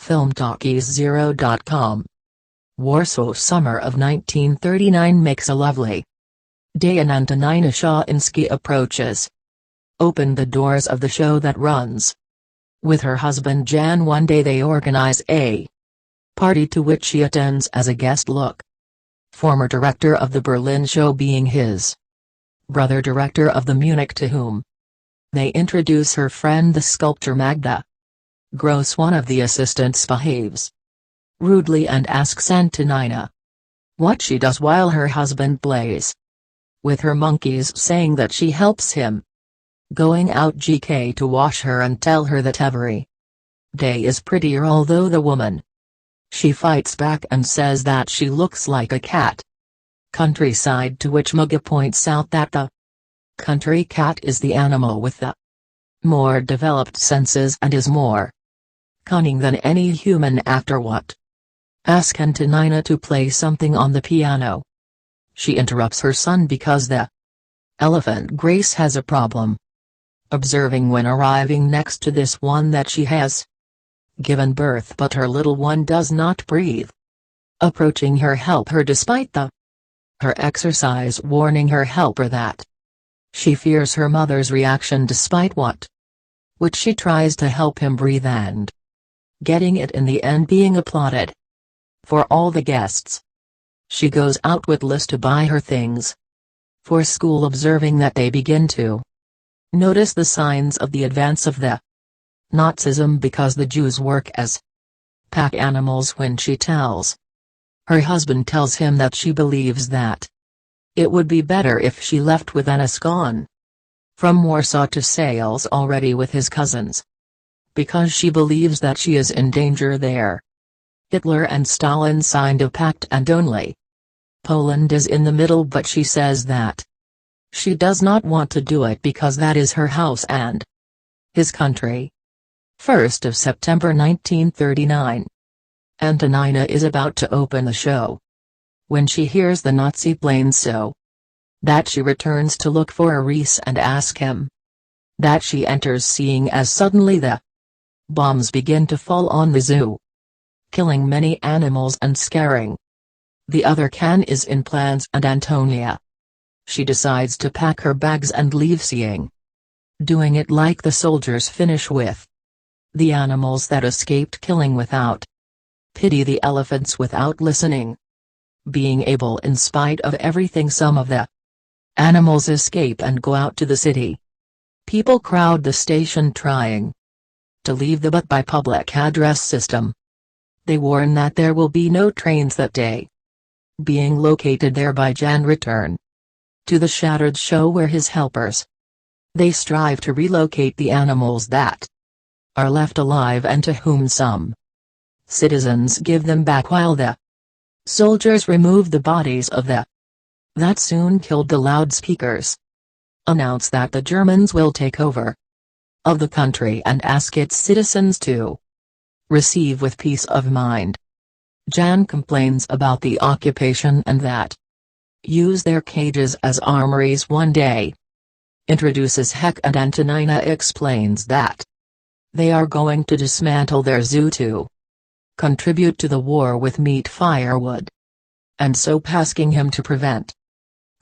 FilmTalkies0.com. Warsaw summer of 1939 makes a lovely day and Antonina Shawinsky approaches. Open the doors of the show that runs. With her husband Jan one day they organize a party to which she attends as a guest look. Former director of the Berlin show being his brother director of the Munich to whom they introduce her friend the sculptor Magda. Gross, one of the assistants, behaves rudely and asks Antonina what she does while her husband plays with her monkeys, saying that she helps him going out GK to wash her and tell her that every day is prettier, although the woman she fights back and says that she looks like a cat. Countryside, to which Magda points out that the country cat is the animal with the more developed senses and is more cunning than any human. After what? Ask Antonina to play something on the piano. She interrupts her son because the elephant Grace has a problem. Observing when arriving next to this one that she has given birth but her little one does not breathe. Approaching her help her despite her exercise, warning her helper that she fears her mother's reaction despite which she tries to help him breathe and getting it in the end being applauded. For all the guests, she goes out with Liz to buy her things for school, observing that they begin to notice the signs of the advance of the Nazism because the Jews work as pack animals. When she tells her husband tells him that she believes that it would be better if she left with Anna's gone from Warsaw to sales already with his cousins, because she believes that she is in danger there. Hitler and Stalin signed a pact and only Poland is in the middle, but she says that she does not want to do it because that is her house and his country. 1st of September 1939. Antonina is about to open the show when she hears the Nazi plane, so that she returns to look for a Reese and ask him that she enters, seeing as suddenly the bombs begin to fall on the zoo, killing many animals and scaring the other can is in plans. And Antonia, she decides to pack her bags and leave, seeing doing it like the soldiers finish with the animals that escaped, killing without pity the elephants without listening. Being able, in spite of everything, some of the animals escape and go out to the city. People crowd the station trying to leave the but by public address system. They warn that there will be no trains that day. Being located there by Jan return to the shattered show where his helpers they strive to relocate the animals that are left alive and to whom some citizens give them back, while the soldiers remove the bodies of the that soon killed. The loudspeakers announce that the Germans will take over of the country and ask its citizens to receive with peace of mind. Jan complains about the occupation and that use their cages as armories one day. Introduces Heck, and Antonina explains that they are going to dismantle their zoo to contribute to the war with meat firewood, and so asking him to prevent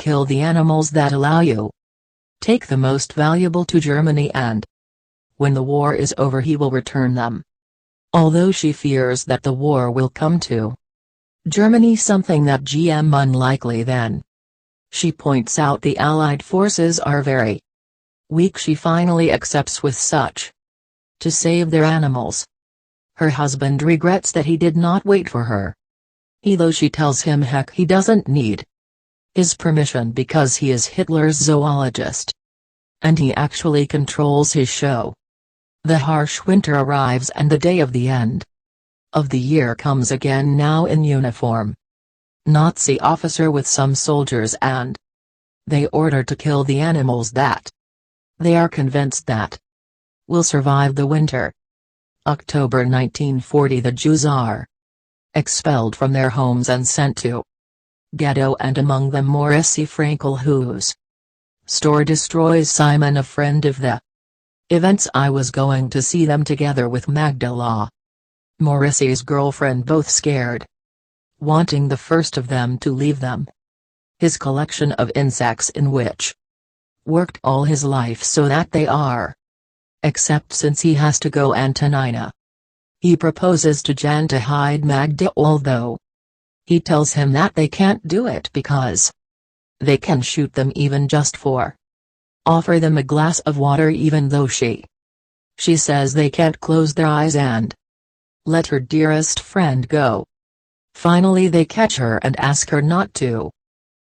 kill the animals that allow you take the most valuable to Germany, and when the war is over he will return them. Although she fears that the war will come to Germany, something that GM unlikely, then she points out the Allied forces are very weak. She finally accepts with such to save their animals. Her husband regrets that he did not wait for her. Though she tells him heck he doesn't need his permission because he is Hitler's zoologist, and he actually controls his show. The harsh winter arrives and the day of the end of the year comes again, now in uniform Nazi officer with some soldiers, and they order to kill the animals that they are convinced that will survive the winter. October 1940. The Jews are expelled from their homes and sent to ghetto, and among them Morrissey Frankel, whose store destroys Simon, a friend of the events. I was going to see them together with Magda. Morrissey's girlfriend both scared. Wanting the first of them to leave them. His collection of insects in which worked all his life so that they are. Except since he has to go Antonina. He proposes to Jan to hide Magda, although he tells him that they can't do it because they can shoot them even just for offer them a glass of water, even though she says they can't close their eyes and let her dearest friend go. Finally they catch her and ask her not to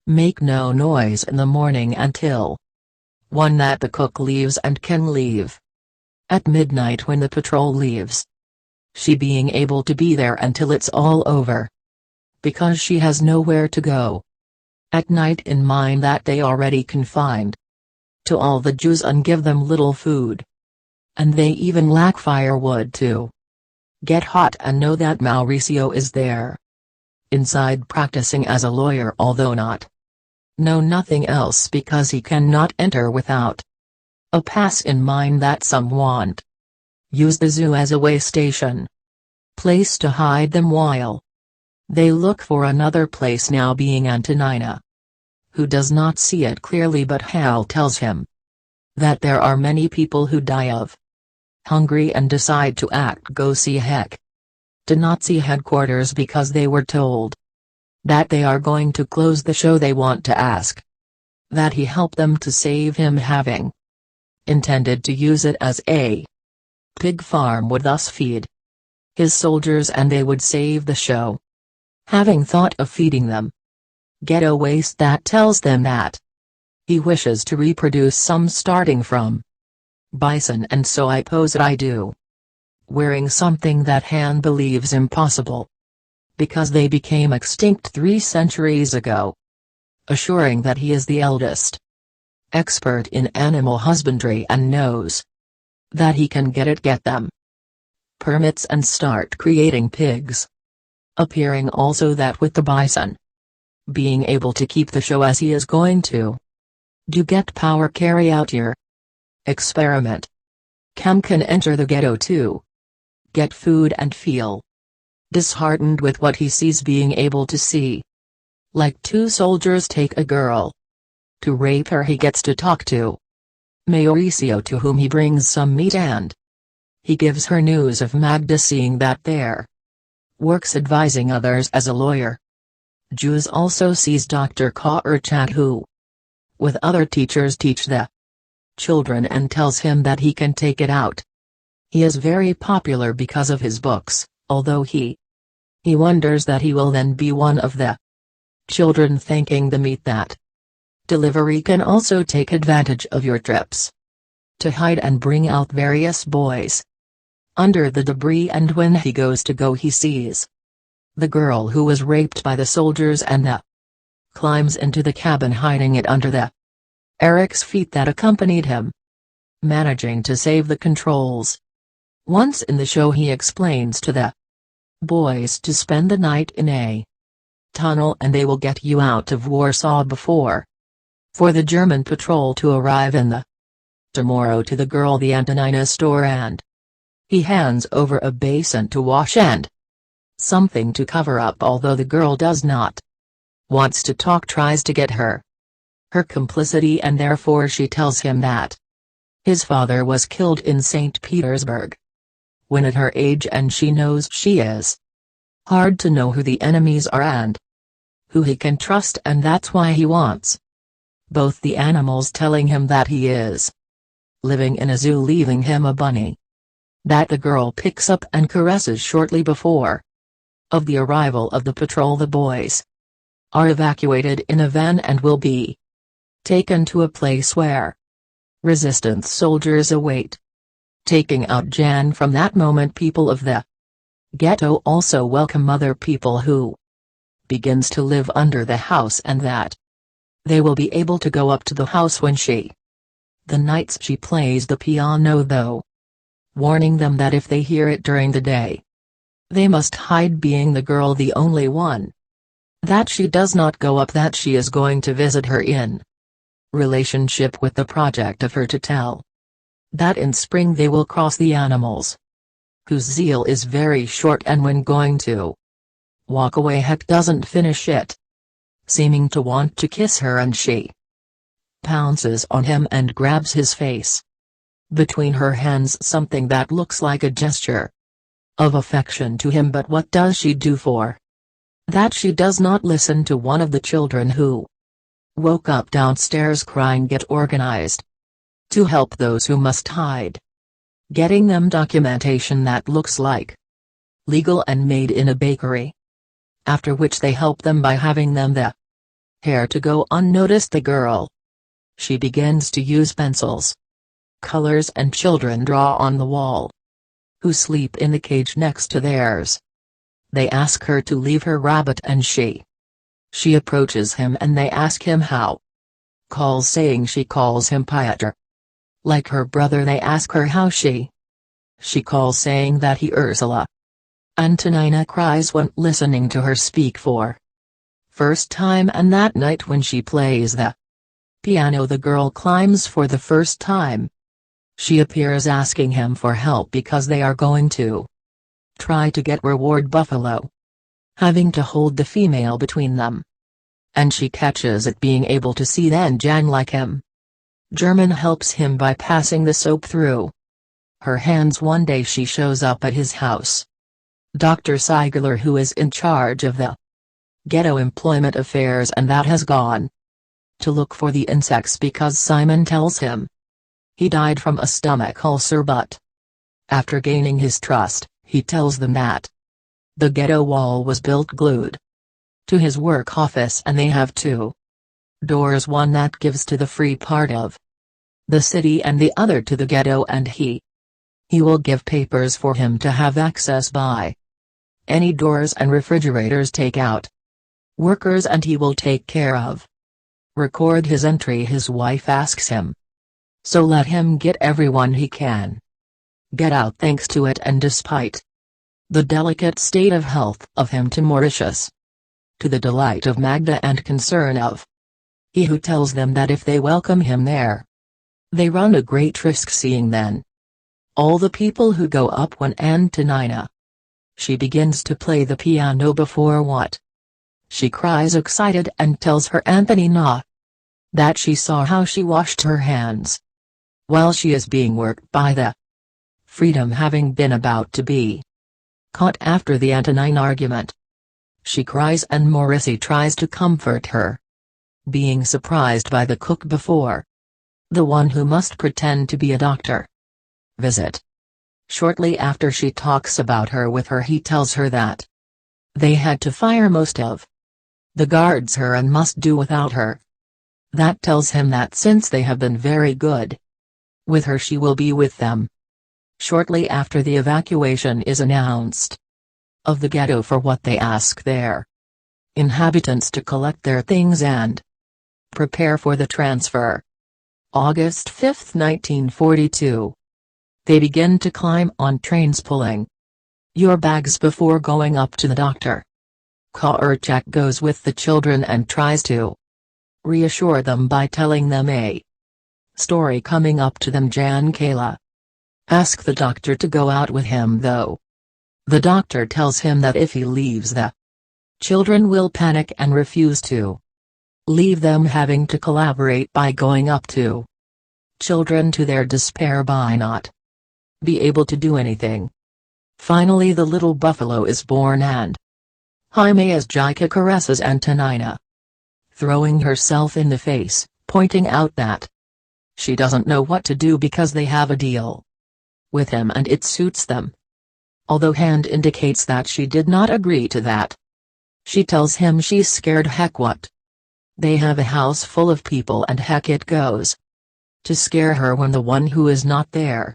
make no noise in the morning until one that the cook leaves and can leave at midnight when the patrol leaves. She being able to be there until it's all over. Because she has nowhere to go. At night, in mind that they already confined to all the Jews and give them little food. And they even lack firewood to get hot, and know that Mauricio is there inside practicing as a lawyer, although not know nothing else because he cannot enter without a pass, in mind that some want use the zoo as a way station place to hide them while they look for another place, now being Antonina, who does not see it clearly, but Hal tells him that there are many people who die of hungry and decide to go see heck to Nazi headquarters because they were told that they are going to close the show. They want to ask that he help them to save him, having intended to use it as a pig farm would thus feed his soldiers and they would save the show. Having thought of feeding them ghetto waste, that tells them that he wishes to reproduce some starting from bison, and so I pose it I do. Wearing something that Han believes impossible because they became extinct 3 centuries ago. Assuring that he is the eldest expert in animal husbandry and knows that he can get them permits and start creating pigs. Appearing also that with the bison being able to keep the show as he is going to do get power carry out your experiment. Cam can enter the ghetto to get food and feel disheartened with what he sees, being able to see like 2 soldiers take a girl to rape her. He gets to talk to Mauricio, to whom he brings some meat, and he gives her news of Magda, seeing that there works advising others as a lawyer. Jews also sees Dr. Kaurchat, who with other teachers teach the children, and tells him that he can take it out. He is very popular because of his books, although he wonders that he will then be one of the children, thanking the meat that delivery can also take advantage of your trips to hide and bring out various boys under the debris, and when he goes to go he sees the girl who was raped by the soldiers and climbs into the cabin, hiding it under the Eric's feet that accompanied him, managing to save the controls. Once in the show he explains to the boys to spend the night in a tunnel and they will get you out of Warsaw before for the German patrol to arrive in the tomorrow to the girl the Antonina store, and he hands over a basin to wash and something to cover up, although the girl does not wants to talk, tries to get her complicity, and therefore she tells him that his father was killed in St. Petersburg when at her age, and she knows she is hard to know who the enemies are and who he can trust, and that's why he wants both the animals telling him that he is living in a zoo, leaving him a bunny that the girl picks up and caresses shortly before of the arrival of the patrol. The boys are evacuated in a van and will be taken to a place where resistance soldiers await taking out Jan. From that moment people of the ghetto also welcome other people who begins to live under the house, and that they will be able to go up to the house when the nights she plays the piano, though warning them that if they hear it during the day they must hide, being the girl the only one that she does not go up, that she is going to visit her in relationship with the project of her to tell that in spring they will cross the animals whose zeal is very short, and when going to walk away Heck doesn't finish it, seeming to want to kiss her, and she pounces on him and grabs his face between her hands, something that looks like a gesture of affection to him. But what does she do for that? She does not listen to one of the children who woke up downstairs crying. Get organized to help those who must hide, getting them documentation that looks like legal and made in a bakery, after which they help them by having them the hair to go unnoticed. The girl, she begins to use pencils, colors, and children draw on the wall, who sleep in the cage next to theirs. They ask her to leave her rabbit, and she approaches him, and they ask him how, saying she calls him Piotr, like her brother. They ask her how she calls, saying that he Ursula. Antonina cries when listening to her speak for first time, and that night when she plays the piano the girl climbs for the first time. She appears asking him for help because they are going to try to get reward buffalo, having to hold the female between them. And she catches it, being able to see then Jan like him. German helps him by passing the soap through her hands. One day she shows up at his house. Dr. Seigler, who is in charge of the ghetto employment affairs, and that has gone to look for the insects because Simon tells him he died from a stomach ulcer, but after gaining his trust, he tells them that the ghetto wall was built glued to his work office, and they have two doors, one that gives to the free part of the city and the other to the ghetto, and he will give papers for him to have access by any doors and refrigerators take out workers, and he will take care of record his entry. His wife asks him, so let him get everyone he can get out thanks to it, and despite the delicate state of health of him, to Mauritius, to the delight of Magda and concern of he, who tells them that if they welcome him there, they run a great risk seeing then all the people who go up. When Antonina, she begins to play the piano before what she cries excited and tells her Antonina that she saw how she washed her hands while she is being worked by the freedom, having been about to be caught after the Antonine argument. She cries, and Maurice tries to comfort her, being surprised by the cook before the one who must pretend to be a doctor visit. Shortly after she talks about her with her, he tells her that they had to fire most of the guards her and must do without her. That tells him that since they have been very good with her, she will be with them. Shortly after, the evacuation is announced of the ghetto for what they ask their inhabitants to collect their things and prepare for the transfer. August 5, 1942. They begin to climb on trains, pulling your bags before going up to the doctor. Kaurchak goes with the children and tries to reassure them by telling them a story coming up to them. Jan Kayla asks the doctor to go out with him, though the doctor tells him that if he leaves, the children will panic and refuse to leave them, having to collaborate by going up to children, to their despair by not be able to do anything. Finally the little buffalo is born, and Jaime as Jika caresses Antonina, throwing herself in the face, pointing out that she doesn't know what to do because they have a deal with him and it suits them. Although Hand indicates that she did not agree to that. She tells him she's scared heck what. They have a house full of people and heck it goes to scare her when the one who is not there.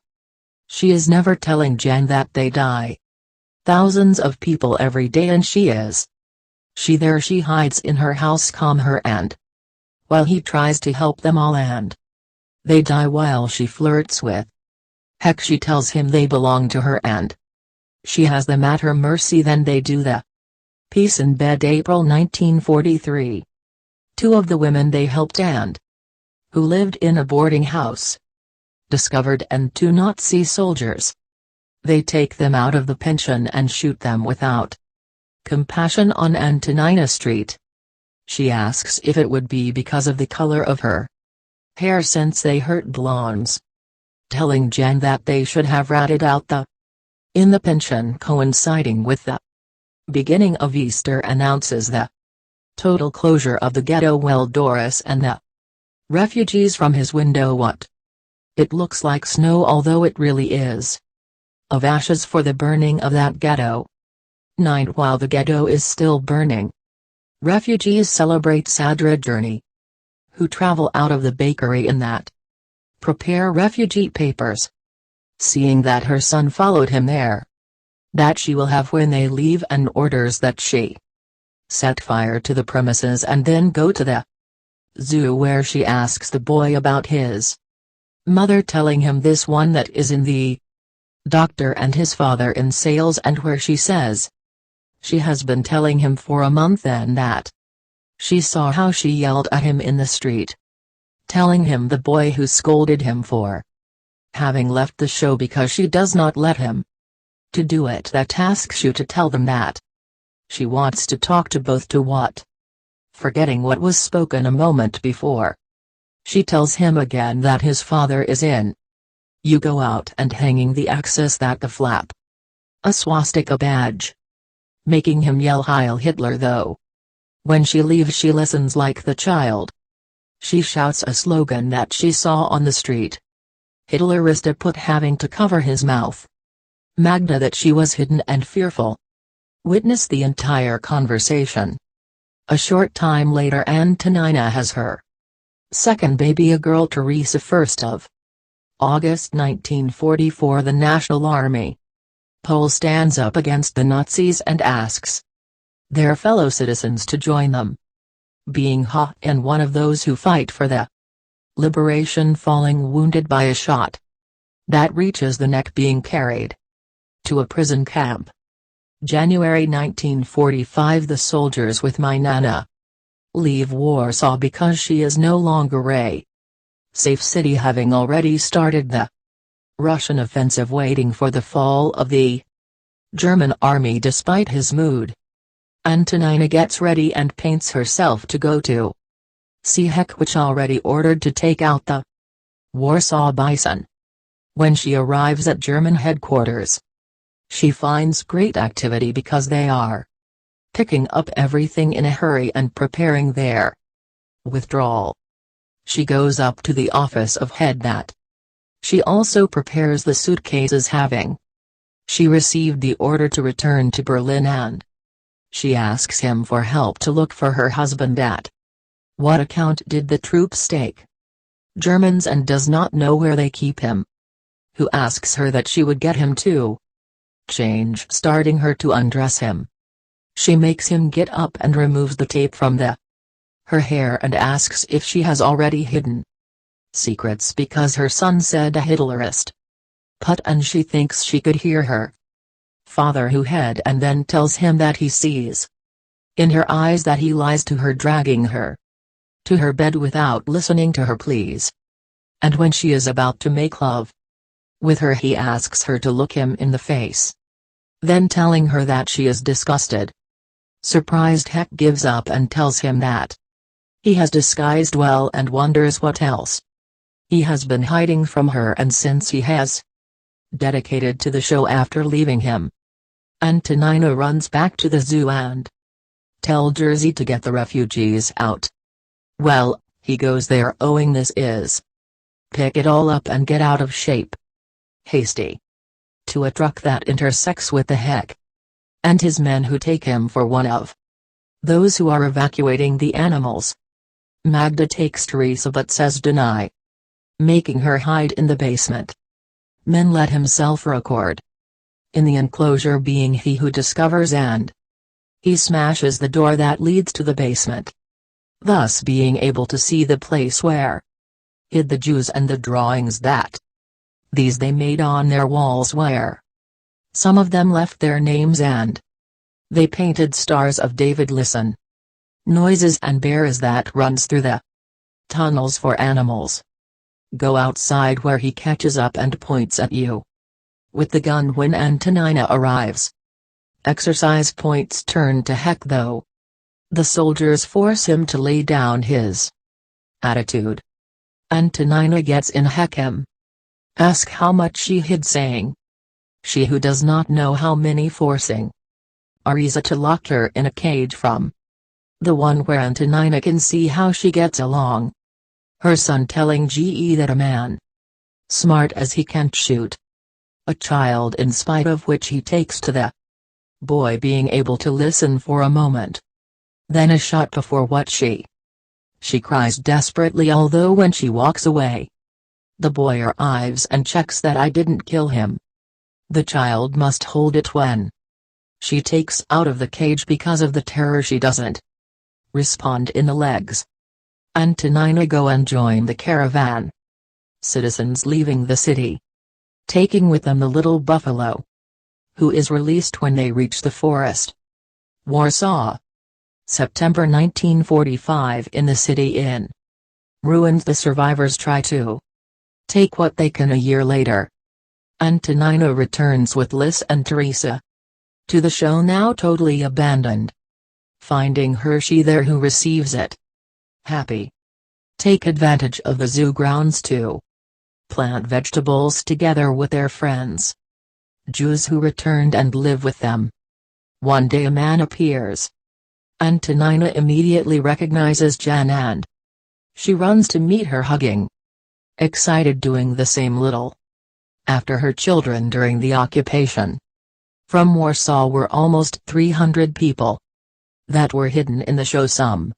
She is never telling Jan that they die thousands of people every day, and she is there. She hides in her house, calm her, and while he tries to help them all, and they die while she flirts with heck, she tells him they belong to her and she has them at her mercy. Then they do the peace in bed. April 1943. Two of the women they helped and who lived in a boarding house discovered and two Nazi soldiers They take them out of the pension and shoot them without compassion on Antonina Street. She asks if it would be because of the color of her hair since they hurt blondes, telling Jen that they should have ratted out the in the pension coinciding with the beginning of Easter announces the total closure of the ghetto. Well, Doris and the refugees from his window. What? It looks like snow, although it really is of ashes for the burning of that ghetto. 9. While the ghetto is still burning, refugees celebrate Sadra Journey, who travel out of the bakery in that prepare refugee papers, seeing that her son followed him there, that she will have when they leave, and orders that she set fire to the premises and then go to the zoo, where she asks the boy about his mother, telling him this one that is in the doctor and his father in sales, and where she says she has been telling him for a month and that she saw how she yelled at him in the street, telling him the boy who scolded him for having left the show because she does not let him to do it, that asks you to tell them that she wants to talk to both. To what? Forgetting what was spoken a moment before, she tells him again that his father is in. You go out and hanging the axis that the flap a swastika badge, making him yell Heil Hitler. Though when she leaves, she listens like the child. She shouts a slogan that she saw on the street. Hitlerista put having to cover his mouth. Magda that she was hidden and fearful. Witness the entire conversation. A short time later, Antonina has her second baby, a girl, Teresa. 1st of August 1944. The National Army Pole stands up against the Nazis and asks their fellow citizens to join them, being and one of those who fight for the liberation, falling wounded by a shot that reaches the neck, being carried to a prison camp. January 1945. The soldiers with my Nana leave Warsaw because she is no longer a safe city, having already started the Russian offensive, waiting for the fall of the German army. Despite his mood, Antonina gets ready and paints herself to go to see which already ordered to take out the Warsaw Bison. When she arrives at German headquarters, she finds great activity because they are picking up everything in a hurry and preparing their withdrawal. She goes up to the office of head that she also prepares the suitcases, having she received the order to return to Berlin, and she asks him for help to look for her husband. At what account did the troops take Germans and does not know where they keep him? Who asks her that she would get him to change, starting her to undress him. She makes him get up and removes the tape from her hair and asks if she has already hidden secrets because her son said a Hitlerist put, and she thinks she could hear her father who had, and then tells him that he sees in her eyes that he lies to her, dragging her to her bed without listening to her pleas. And when she is about to make love with her, he asks her to look him in the face, then telling her that she is disgusted. Surprised, Heck gives up and tells him that he has disguised well and wonders what else he has been hiding from her, and since he has dedicated to the show after leaving him. Antonina runs back to the zoo and tell Jersey to get the refugees out. Well, he goes there owing this is pick it all up and get out of shape. Hasty. To a truck that intersects with the Heck and his men, who take him for one of those who are evacuating the animals. Magda takes Teresa but says deny, making her hide in the basement. Men let himself record in the enclosure, being he who discovers, and he smashes the door that leads to the basement, thus being able to see the place where hid the Jews and the drawings that these they made on their walls, where some of them left their names and they painted stars of David. Listen, noises and bears that runs through the tunnels for animals. Go outside where he catches up and points at you. with the gun when Antonina arrives. Exercise points turn to heck though. The soldiers force him to lay down his attitude. Antonina gets in heck him. Ask how much she hid, saying she who does not know how many forcing Ariza to lock her in a cage from the one where Antonina can see how she gets along. Her son telling GE that a man smart as he can't shoot a child, in spite of which he takes to the boy being able to listen for a moment. Then a shot before what she cries desperately, although when she walks away, the boy arrives and checks that I didn't kill him. The child must hold it when she takes out of the cage because of the terror she doesn't respond in the legs. Antonina go and join the caravan. Citizens leaving the city, taking with them the little buffalo, who is released when they reach the forest. Warsaw, September 1945. In the city in ruins, the survivors try to take what they can. A year later, Antonina returns with Liz and Teresa to the show, now totally abandoned. Finding Hershey there, who receives it happy. Take advantage of the zoo grounds to plant vegetables together with their friends, Jews who returned, and live with them. One day a man appears. Antonina immediately recognizes Jan and she runs to meet her, hugging, excited, doing the same little after her children during the occupation. From Warsaw were almost 300 people that were hidden in the show. Some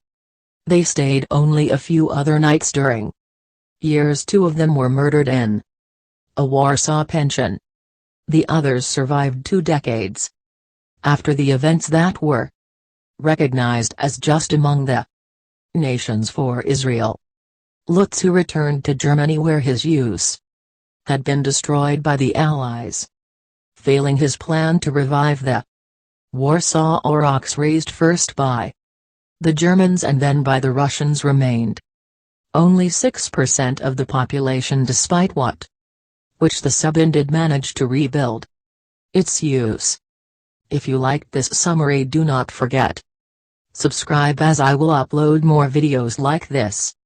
they stayed only a few other nights during years. 2 of them were murdered in a Warsaw pension. The others survived 2 decades after the events that were recognized as just among the nations for Israel. Lutz, who returned to Germany where his use had been destroyed by the Allies, failing his plan to revive the Warsaw Aurochs, raised first by the Germans and then by the Russians, remained only 6% of the population, despite which the Subin did manage to rebuild its use. If you liked this summary, do not forget subscribe, as I will upload more videos like this.